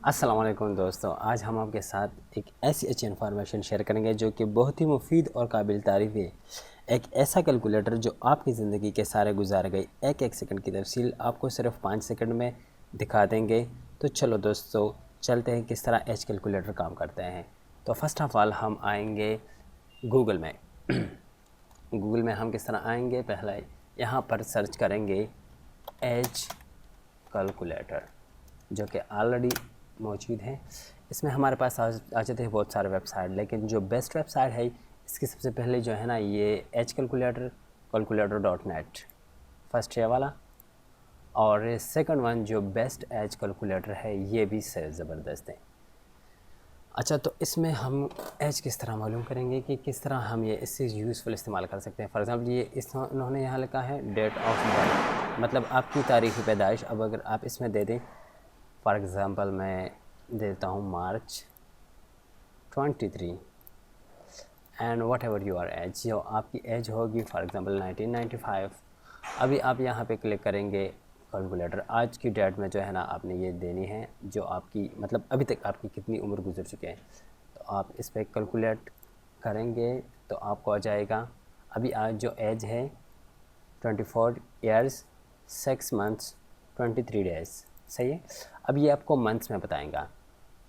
السلام علیکم دوستو، آج ہم آپ کے ساتھ ایک ایسی اچھی انفارمیشن شیئر کریں گے جو کہ بہت ہی مفید اور قابل تعریف ہے۔ ایک ایسا کیلکولیٹر جو آپ کی زندگی کے سارے گزار گئے ایک ایک سیکنڈ کی تفصیل آپ کو صرف 5 سیکنڈ میں دکھا دیں گے۔ تو چلو دوستو چلتے ہیں کس طرح ایج کیلکولیٹر کام کرتے ہیں۔ تو فرسٹ آف آل ہم آئیں گے گوگل میں۔ گوگل میں ہم کس طرح آئیں گے، پہلے یہاں پر سرچ کریں گے ایج کیلکولیٹر، جو کہ آلریڈی موجود ہیں۔ اس میں ہمارے پاس آ جاتے ہیں بہت سارے ویب سائٹ، لیکن جو بیسٹ ویب سائٹ ہے اس کی سب سے پہلے جو ہے نا یہ ایج calculator.net فرسٹ یہ والا، اور سیکنڈ ون جو بیسٹ ایج کیلکولیٹر ہے یہ بھی سے زبردست ہے۔ اچھا، تو اس میں ہم ایج کس طرح معلوم کریں گے کہ کس طرح ہم یہ اس سے یوزفل استعمال کر سکتے ہیں۔ فار ایگزامپل یہ انہوں نے یہاں لکھا ہے ڈیٹ آف برتھ، مطلب آپ کی تاریخ پیدائش۔ اب اگر آپ اس میں دے دیں، فار ایگزامپل میں دیتا ہوں March 23 and whatever you are age, جو آپ کی ایج ہوگی فار ایگزامپل 1995۔ ابھی آپ یہاں پہ کلک کریں گے کیلکولیٹر، آج کی ڈیٹ میں جو ہے نا آپ نے یہ دینی ہے جو آپ کی مطلب ابھی تک آپ کی کتنی عمر گزر چکے ہیں۔ تو آپ اس پہ کیلکولیٹ کریں گے تو آپ کو آ جائے گا ابھی آج جو ایج ہے 24 ایئرس 6 منتھس 23 ڈیز، صحیح ہے۔ اب یہ آپ کو منتھس میں بتائیں گا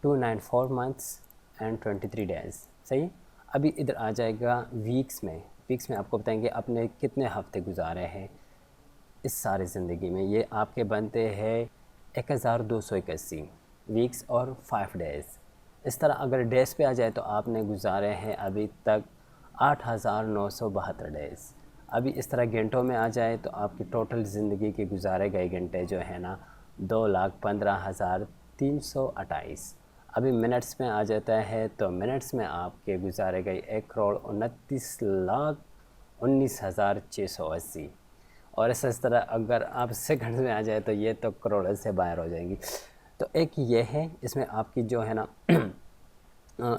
294 منتھس اینڈ 23 ڈیز، صحیح ہے۔ ابھی ادھر آ جائے گا ویکس میں، ویکس میں آپ کو بتائیں گے آپ نے کتنے ہفتے گزارے ہیں اس ساری زندگی میں۔ یہ آپ کے بنتے ہیں 1281 ویکس اور 5 ڈیز۔ اس طرح اگر ڈیز پہ آ جائے تو آپ نے گزارے ہیں ابھی تک 8972 ڈیز۔ ابھی اس طرح گھنٹوں میں آ جائے تو آپ کی ٹوٹل زندگی کے گزارے گئے گھنٹے جو ہے نا 2,15,328۔ ابھی منٹس میں آ جاتا ہے تو منٹس میں آپ کے گزارے گئے 1,29,19,680۔ اور اس طرح اگر آپ سیکنڈ میں آ جائے تو یہ تو کروڑوں سے باہر ہو جائیں گی۔ تو ایک یہ ہے، اس میں آپ کی جو ہے نا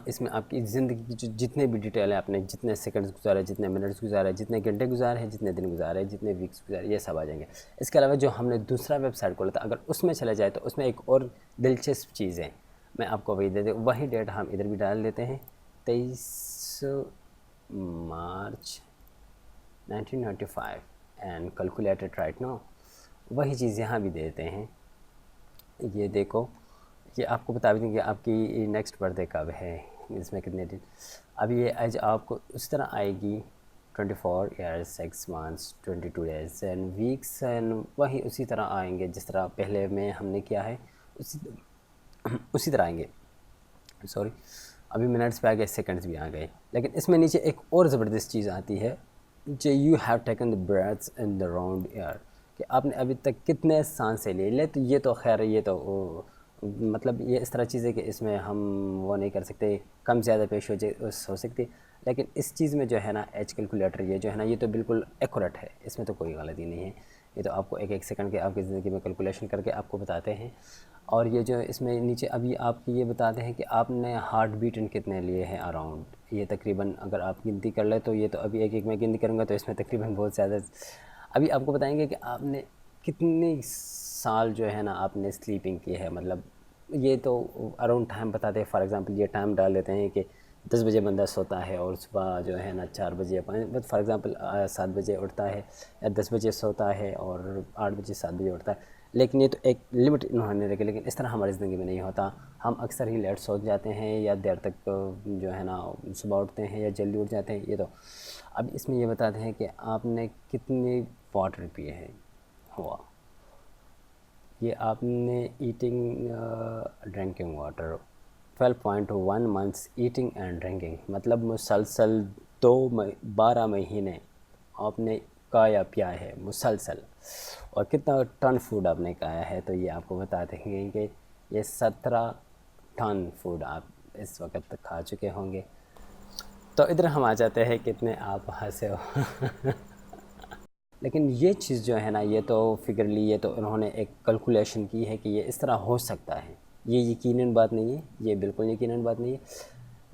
اس میں آپ کی زندگی کی جتنے بھی ڈیٹیل ہے، آپ نے جتنے سیکنڈز گزارے، جتنے منٹس گزارے، جتنے گھنٹے گزارے ہیں، جتنے دن گزارے، جتنے ویکس گزارے، یہ سب آ جائیں گے۔ اس کے علاوہ جو ہم نے دوسرا ویب سائٹ کھولا تھا، اگر اس میں چلا جائے تو اس میں ایک اور دلچسپ چیز ہے، میں آپ کو وہی دے دیں، وہی ڈیٹ ہم ادھر بھی ڈال دیتے ہیں 23 March 1995 and calculated right now. وہی چیز یہاں بھی دیتے ہیں، یہ دیکھو یہ آپ کو بتا دیں کہ آپ کی نیکسٹ برتھ ڈے کب ہے، اس میں کتنے دن۔ اب یہ ایج آپ کو اس طرح آئے گی 24 years 6 months 22 days and weeks, and وہی اسی طرح آئیں گے جس طرح پہلے میں ہم نے کیا ہے، اسی طرح آئیں گے۔ سوری، ابھی منٹس پہ آ گئے، سیکنڈز بھی آ گئے، لیکن اس میں نیچے ایک اور زبردست چیز آتی ہے جو you have taken the breaths in the round air, کہ آپ نے ابھی تک کتنے سانسیں لے تو یہ تو خیر یہ تو مطلب یہ اس طرح چیز ہے کہ اس میں ہم وہ نہیں کر سکتے، کم زیادہ پیش ہو سکتی، لیکن اس چیز میں جو ہے نا ایج کیلکولیٹر یہ جو ہے نا یہ تو بالکل ایکوریٹ ہے، اس میں تو کوئی غلطی نہیں ہے۔ یہ تو آپ کو ایک ایک سیکنڈ کے آپ کی زندگی میں کیلکولیشن کر کے آپ کو بتاتے ہیں۔ اور یہ جو اس میں نیچے ابھی آپ کی یہ بتاتے ہیں کہ آپ نے ہارٹ بیٹن کتنے لیے ہیں اراؤنڈ، یہ تقریباً اگر آپ گنتی کر لیں تو یہ تو ابھی ایک ایک میں گنتی کروں گا تو اس میں تقریباً بہت زیادہ۔ ابھی آپ کو بتائیں گے کہ آپ نے کتنی سال جو ہے نا آپ نے سلیپنگ کی ہے، مطلب یہ تو اراؤنڈ ٹائم بتاتے ہیں۔ فار ایگزامپل یہ ٹائم ڈال دیتے ہیں کہ 10 بجے بندہ سوتا ہے اور صبح جو ہے نا 4 بجے یا 5، فار ایگزامپل 7 بجے اٹھتا ہے یا 10 بجے سوتا ہے اور 8 بجے 7 بجے اٹھتا ہے، لیکن یہ تو ایک لمٹ انہوں نے رکھی، لیکن اس طرح ہماری زندگی میں نہیں ہوتا۔ ہم اکثر ہی لیٹ سو جاتے ہیں یا دیر تک جو ہے نا صبح اٹھتے ہیں یا جلدی اٹھ جاتے ہیں۔ یہ تو اب اس میں یہ بتاتے ہیں کہ آپ نے کتنی واٹر پیے ہیں ہوا، یہ آپ نے eating drinking water 12.1 months eating and drinking, مطلب مسلسل 12 مہینے آپ نے کھایا پیا ہے مسلسل، اور کتنا ٹن فوڈ آپ نے کھایا ہے تو یہ آپ کو بتاتے ہیں کہ یہ 17 ٹن فوڈ آپ اس وقت تک کھا چکے ہوں گے۔ تو ادھر ہم آ جاتے ہیں کتنے آپ ہنسے ہو لیکن یہ چیز جو ہے نا یہ تو فگرلی یہ تو انہوں نے ایک کیلکولیشن کی ہے کہ یہ اس طرح ہو سکتا ہے، یہ یقیناً بات نہیں ہے، یہ بالکل یقیناً بات نہیں ہے،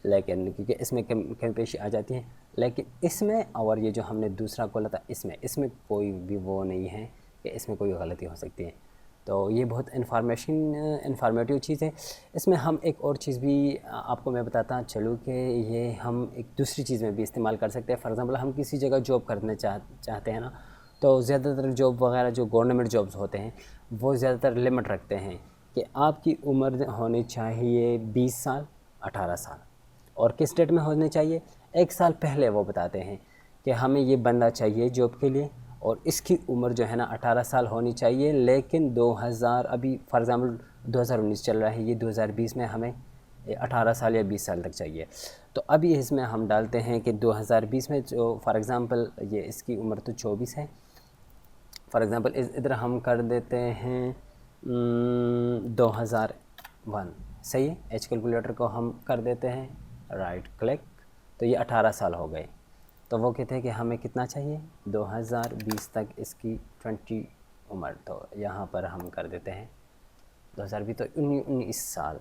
لیکن کیونکہ اس میں کم پیشی آ جاتی ہیں، لیکن اس میں اور یہ جو ہم نے دوسرا کھولا تھا اس میں کوئی بھی وہ نہیں ہے کہ اس میں کوئی غلطی ہو سکتی ہے۔ تو یہ بہت انفارمیٹیو چیز ہے. اس میں ہم ایک اور چیز بھی آپ کو میں بتاتا چلوں کہ یہ ہم ایک دوسری چیز میں بھی استعمال کر سکتے ہیں. فار ایگزامپل ہم کسی جگہ جاب کرنے چاہتے ہیں نا، تو زیادہ تر جاب وغیرہ جو گورنمنٹ جابز ہوتے ہیں وہ زیادہ تر لمٹ رکھتے ہیں کہ آپ کی عمر ہونی چاہیے 20 سال 18 سال، اور کس ڈیٹ میں ہونے چاہیے 1 سال پہلے وہ بتاتے ہیں کہ ہمیں یہ بندہ چاہیے جاب کے لیے، اور اس کی عمر جو ہے نا 18 سال ہونی چاہیے. لیکن 2000 ابھی فار ایگزامپل 2019 چل رہا ہے، یہ 2020 میں ہمیں 18 سال یا 20 سال تک چاہیے. تو ابھی اس میں ہم ڈالتے ہیں کہ 2020 میں جو فار ایگزامپل یہ اس کی عمر تو 24 ہے. فار ایگزامپل ادھر ہم کر دیتے ہیں 2001. صحیح ہے، ایج کیلکولیٹر کو ہم کر دیتے ہیں رائٹ کلک، تو یہ 18 سال ہو گئے. تو وہ کہتے ہیں کہ ہمیں کتنا چاہیے 2020 تک اس کی 20 عمر. تو یہاں پر ہم کر دیتے ہیں 2020 تو 19 سال.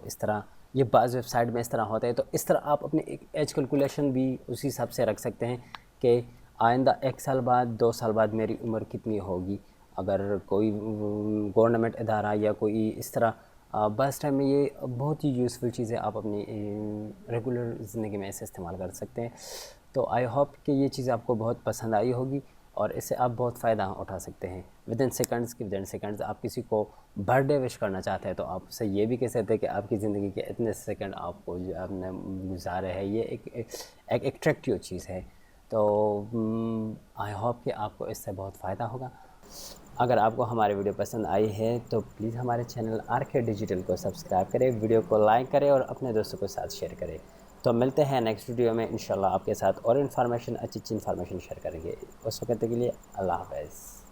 اس طرح یہ بعض ویب سائٹ میں اس طرح ہوتا ہے. تو اس طرح آپ اپنے ایج کیلکولیشن بھی اسی حساب سے رکھ سکتے ہیں کہ آئندہ 1 سال بعد 2 سال بعد میری عمر کتنی ہوگی. اگر کوئی گورنمنٹ ادارہ یا کوئی اس طرح بس ٹائم میں یہ بہت ہی یوزفل چیز ہے، آپ اپنی ریگولر زندگی میں اسے استعمال کر سکتے ہیں. تو آئی ہوپ کہ یہ چیز آپ کو بہت پسند آئی ہوگی اور اس سے آپ بہت فائدہ اٹھا سکتے ہیں. ودن سیکنڈز آپ کسی کو برتھ ڈے وش کرنا چاہتے ہیں تو آپ سے یہ بھی کہہ سکتے ہیں کہ آپ کی زندگی کے اتنے سیکنڈ آپ کو جو آپ نے گزارے ہیں، یہ ایک ایٹریکٹیو چیز ہے. تو آئی ہوپ کہ آپ کو اس سے بہت فائدہ ہوگا. اگر آپ کو ہماری ویڈیو پسند آئی ہے تو پلیز ہمارے چینل RK ڈیجیٹل کو سبسکرائب کریں، ویڈیو کو لائک کریں اور اپنے دوستوں کے ساتھ شیئر کریں. تو ملتے ہیں نیکسٹ ویڈیو میں انشاءاللہ آپ کے ساتھ اور اچھی انفارمیشن شیئر کریں گے. اس وقت کے لیے اللہ حافظ.